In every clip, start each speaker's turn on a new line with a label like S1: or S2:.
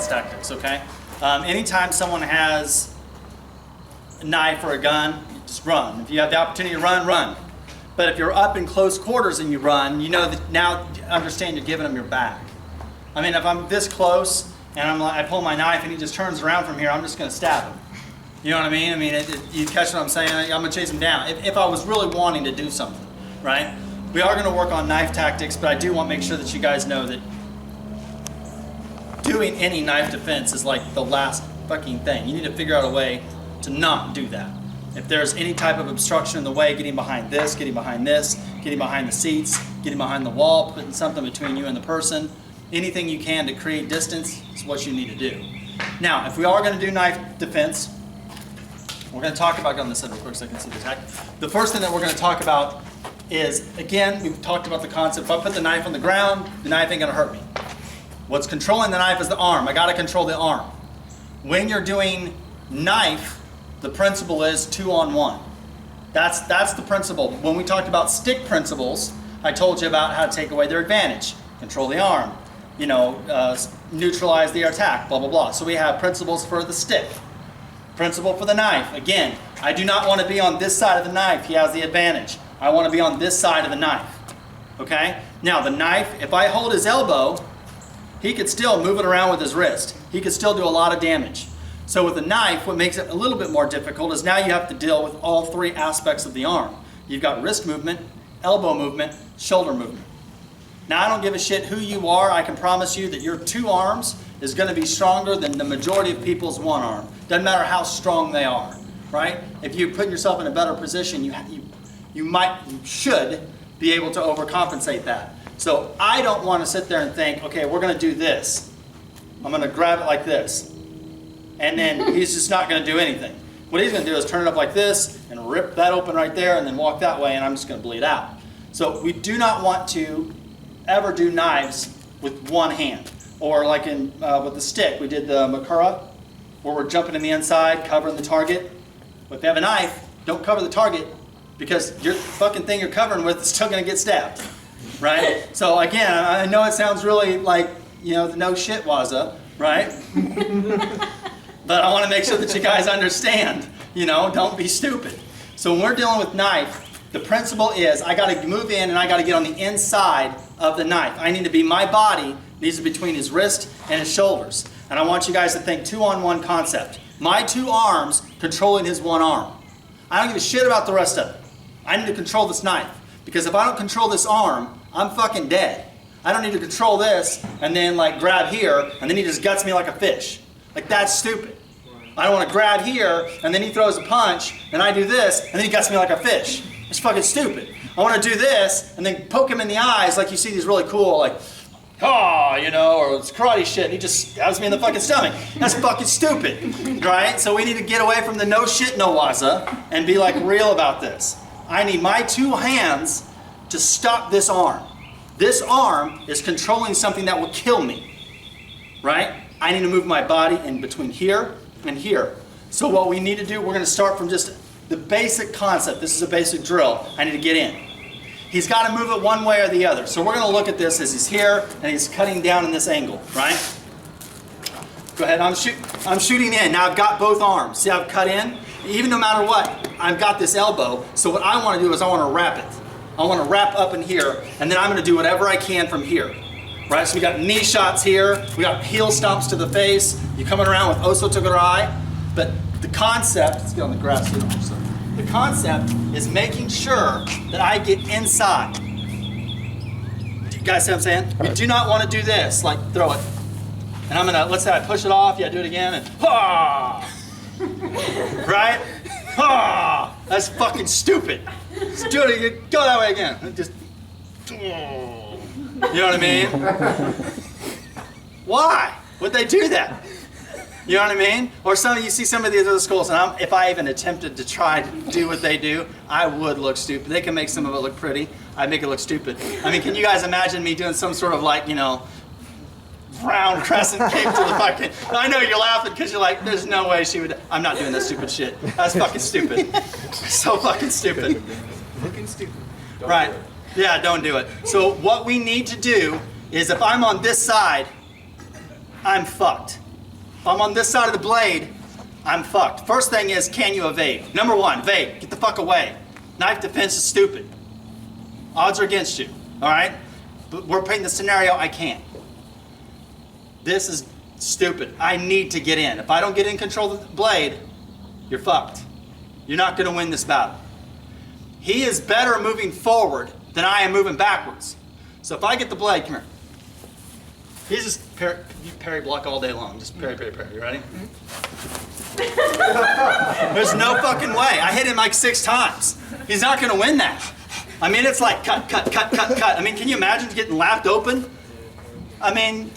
S1: defense tactics, okay? Anytime someone has a knife or a gun, just run. If you have the opportunity to run, run. But if you're up in close quarters and you run, you know that now understand you're giving them your back. I mean, if I'm this close and I pull my knife and he just turns around from here, I'm just going to stab him. You know what I mean? I mean, you catch what I'm saying? I'm going to chase him down. If I was really wanting to do something, right? We are going to work on knife tactics, but I do want to make sure that you guys know that doing any knife defense is like the last fucking thing. You need to figure out a way to not do that. If there's any type of obstruction in the way, getting behind this, getting behind this, getting behind the seats, getting behind the wall, putting something between you and the person, anything you can to create distance is what you need to do. Now, if we are going to do knife defense, we're going to talk about, on this side real quick so I can see the tag. The first thing that we're going to talk about is, again, we've talked about the concept, if I put the knife on the ground, the knife ain't going to hurt me. What's controlling the knife is the arm. I got to control the arm. When you're doing knife, the principle is 2-on-1. That's the principle. When we talked about stick principles, I told you about how to take away their advantage. Control the arm, neutralize the attack, blah, blah, blah. So we have principles for the stick. Principle for the knife. Again, I do not want to be on this side of the knife. He has the advantage. I want to be on this side of the knife. Okay? Now the knife, if I hold his elbow, he could still move it around with his wrist. He could still do a lot of damage. So with the knife, what makes it a little bit more difficult is now you have to deal with all three aspects of the arm. You've got wrist movement, elbow movement, shoulder movement. Now I don't give a shit who you are. I can promise you that your two arms is going to be stronger than the majority of people's one arm. Doesn't matter how strong they are, right? If you put yourself in a better position, you should be able to overcompensate that. So I don't want to sit there and think, okay, we're going to do this. I'm going to grab it like this. And then he's just not going to do anything. What he's going to do is turn it up like this and rip that open right there and then walk that way and I'm just going to bleed out. So we do not want to ever do knives with one hand. Or like with the stick, we did the Makura, where we're jumping in the inside, covering the target. But if you have a knife, don't cover the target because your fucking thing you're covering with is still going to get stabbed, right? So again, I know it sounds really like, the no shit waza, right? But I want to make sure that you guys understand, don't be stupid. So when we're dealing with knife, the principle is I got to move in and I got to get on the inside of the knife. I need to be, my body needs to be between his wrist and his shoulders. And I want you guys to think 2-on-1 concept. My two arms controlling his one arm. I don't give a shit about the rest of it. I need to control this knife. Because if I don't control this arm, I'm fucking dead. I don't need to control this and then grab here and then he just guts me like a fish. That's stupid. I don't want to grab here and then he throws a punch and I do this and then he guts me like a fish. It's fucking stupid. I want to do this and then poke him in the eyes like you see these really cool or it's karate shit and he just stabs me in the fucking stomach. That's fucking stupid, right? So we need to get away from the no shit no waza and be real about this. I need my two hands to stop this arm. This arm is controlling something that will kill me, right? I need to move my body in between here and here. So what we need to do, we're going to start from just the basic concept. This is a basic drill. I need to get in. He's got to move it one way or the other. So we're going to look at this as he's here and he's cutting down in this angle, right? Go ahead, I'm shooting in. Now I've got both arms. See, I've cut in. Even no matter what, I've got this elbow. So what I want to do is I want to wrap it. I want to wrap up in here and then I'm going to do whatever I can from here. Right, so we got knee shots here, we got heel stomps to the face, you're coming around with Oso Tokurai, but the concept, let's get on the grass here. The concept is making sure that I get inside. Do you guys see what I'm saying? You do not want to do this, throw it. And I'm gonna, let's say I push it off, do it again, and right? That's fucking stupid. Let's do it again, go that way again. Just, you know what I mean? Why would they do that? You know what I mean? Or you see some of these other schools, and if I even attempted to try to do what they do, I would look stupid. They can make some of it look pretty. I'd make it look stupid. I mean, can you guys imagine me doing some sort of round crescent kick to the fucking... I know you're laughing because you're like, there's no way she would... I'm not doing that stupid shit. That's fucking stupid. So fucking stupid.
S2: Looking stupid.
S1: Right. Yeah, don't do it. So what we need to do is if I'm on this side, I'm fucked. If I'm on this side of the blade, I'm fucked. First thing is, can you evade? Number one, evade. Get the fuck away. Knife defense is stupid. Odds are against you, all right? But we're painting the scenario, I can't. This is stupid. I need to get in. If I don't get in control of the blade, you're fucked. You're not gonna win this battle. He is better moving forward than I am moving backwards. So if I get the blade, come here. He's just parry block all day long. Just parry, parry, parry. You ready? There's no fucking way. I hit him like 6 times. He's not gonna win that. I mean, it's like cut, cut, cut, cut, cut. I mean, can you imagine getting lapped open? I mean,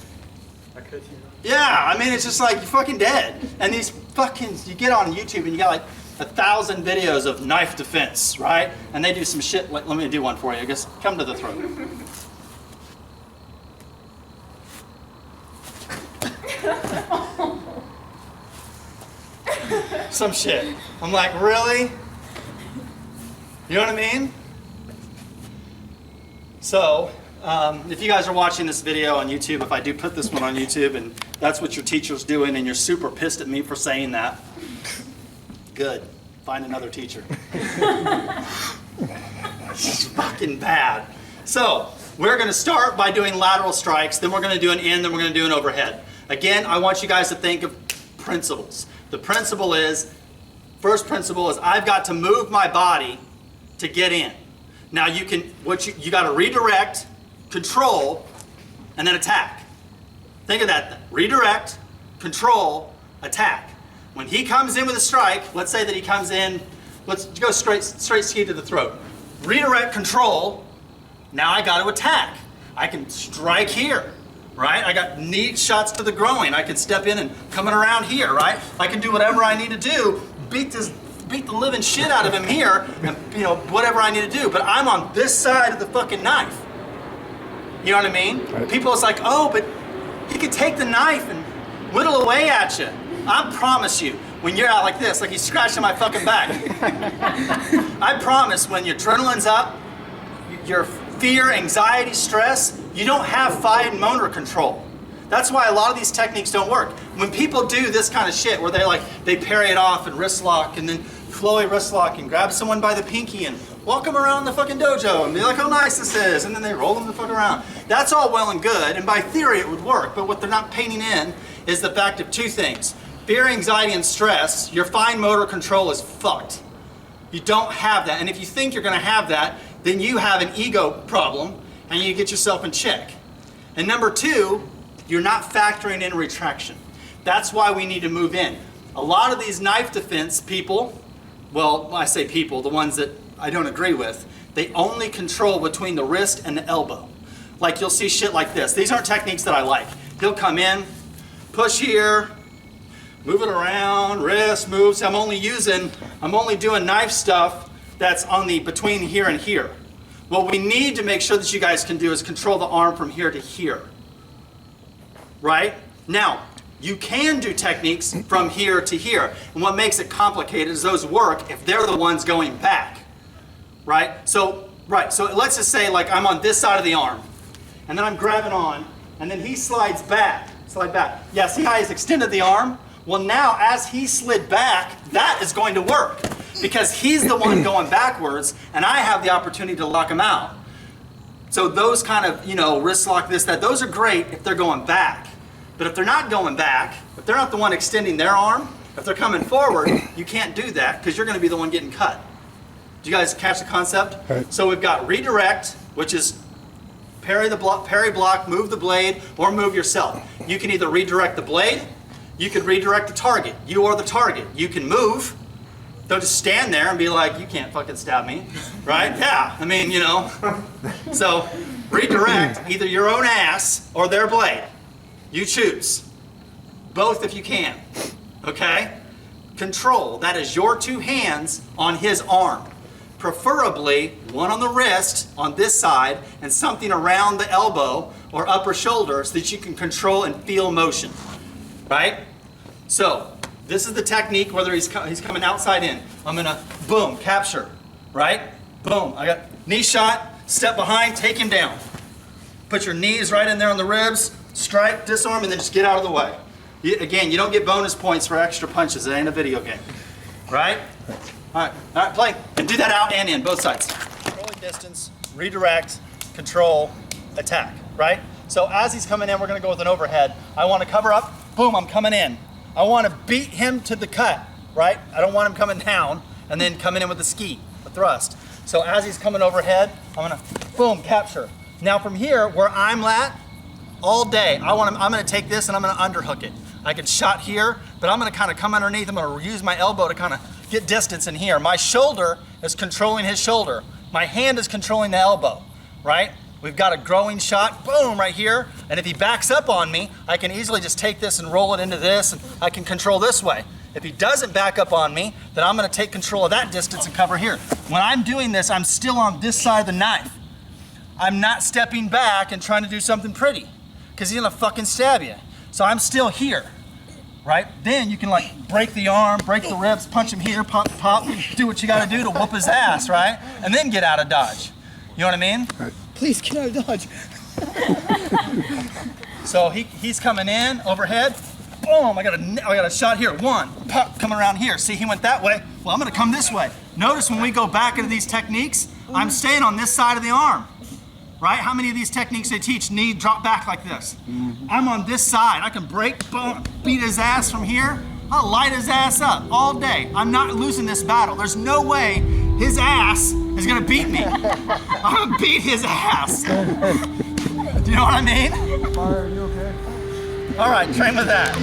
S1: yeah, I mean, it's just like you're fucking dead. And these fucking, you get on YouTube and you got like 1,000 videos of knife defense, right? And they do some shit, like, let me do one for you. I guess, come to the throat. Some shit. I'm like, really? You know what I mean? So, if you guys are watching this video on YouTube, if I do put this one on YouTube and that's what your teacher's doing and you're super pissed at me for saying that, good. Find another teacher. It's fucking bad. So, we're going to start by doing lateral strikes, then we're going to do an in, then we're going to do an overhead. Again, I want you guys to think of principles. The principle is, first principle is I've got to move my body to get in. Now you can, you got to redirect, control, and then attack. Think of that. Redirect, control, attack. When he comes in with a strike, let's say that he comes in, let's go straight ski to the throat. Redirect, control, now I got to attack. I can strike here, right? I got neat shots to the groin. I can step in and coming around here, right? I can do whatever I need to do, beat the living shit out of him here, and you know, whatever I need to do. But I'm on this side of the fucking knife. You know what I mean? Right. People is like, oh, but he could take the knife and whittle away at you. I promise you, when you're out like this, like he's scratching my fucking back. I promise when your adrenaline's up, your fear, anxiety, stress, you don't have fine motor control. That's why a lot of these techniques don't work. When people do this kind of shit where they parry it off and wrist lock and then flowy wrist lock and grab someone by the pinky and walk them around the fucking dojo and be like, how nice this is, and then they roll them the fuck around. That's all well and good, and by theory it would work, but what they're not painting in is the fact of 2 things. Fear, anxiety, and stress, your fine motor control is fucked. You don't have that, and if you think you're gonna have that, then you have an ego problem and you get yourself in check. And number 2, you're not factoring in retraction. That's why we need to move in. A lot of these knife defense people, well, I say people, the ones that I don't agree with, they only control between the wrist and the elbow. Like you'll see shit like this. These aren't techniques that I like. He'll come in, push here, move it around, wrist moves. I'm only doing knife stuff that's on the between here and here. What we need to make sure that you guys can do is control the arm from here to here. Right? Now, you can do techniques from here to here. And what makes it complicated is those work if they're the ones going back. Right? So let's just say like I'm on this side of the arm. And then I'm grabbing on. And then he slides back. Slide back. Yeah, see how he's extended the arm? Well, now as he slid back, that is going to work. Because he's the one going backwards, and I have the opportunity to lock him out. So those kind of, you know, wrist lock, this, that, those are great if they're going back. But if they're not going back, if they're not the one extending their arm, if they're coming forward, you can't do that because you're going to be the one getting cut. Do you guys catch the concept? Right. So we've got redirect, which is parry block, move the blade, or move yourself. You can either redirect the blade, you can redirect the target. You are the target. You can move. Don't just stand there and be like, you can't fucking stab me, right? Yeah, I mean, you know. So redirect either your own ass or their blade. You choose. Both if you can, okay? Control, that is your 2 hands on his arm. Preferably one on the wrist on this side and something around the elbow or upper shoulder so that you can control and feel motion, right? So, this is the technique, whether he's coming outside in. I'm gonna, boom, capture, right? Boom, I got knee shot, step behind, take him down. Put your knees right in there on the ribs, strike, disarm, and then just get out of the way. Again, you don't get bonus points for extra punches. It ain't a video game. Right? All right, play. And do that out and in, both sides. Controlling distance, redirect, control, attack, right? So as he's coming in, we're gonna go with an overhead. I wanna cover up, boom, I'm coming in. I wanna beat him to the cut, right? I don't want him coming down and then coming in with the ski, the thrust. So as he's coming overhead, I'm gonna, boom, capture. Now from here, where I'm at, all day, I'm gonna take this and I'm gonna underhook it. I can shot here, but I'm gonna kind of come underneath. I'm gonna use my elbow to kind of get distance in here. My shoulder is controlling his shoulder. My hand is controlling the elbow, right? We've got a growing shot, boom, right here. And if he backs up on me, I can easily just take this and roll it into this, and I can control this way. If he doesn't back up on me, then I'm gonna take control of that distance and cover here. When I'm doing this, I'm still on this side of the knife. I'm not stepping back and trying to do something pretty, because he's gonna fucking stab you. So I'm still here, right? Then you can like break the arm, break the ribs, punch him here, pop, pop, do what you gotta do to whoop his ass, right? And then get out of dodge. You know what I mean?
S2: Right. Please get out of dodge.
S1: So he's coming in, overhead, boom, I got a shot here, one, pop, coming around here. See, he went that way, well, I'm gonna come this way. Notice when we go back into these techniques, I'm staying on this side of the arm. Right? How many of these techniques they teach knee drop back like this? I'm on this side. I can break, boom, beat his ass from here. I'll light his ass up all day. I'm not losing this battle. There's no way his ass is gonna beat me. I'm gonna beat his ass. Do you know what I mean?
S2: Are you okay?
S1: All right, train with that.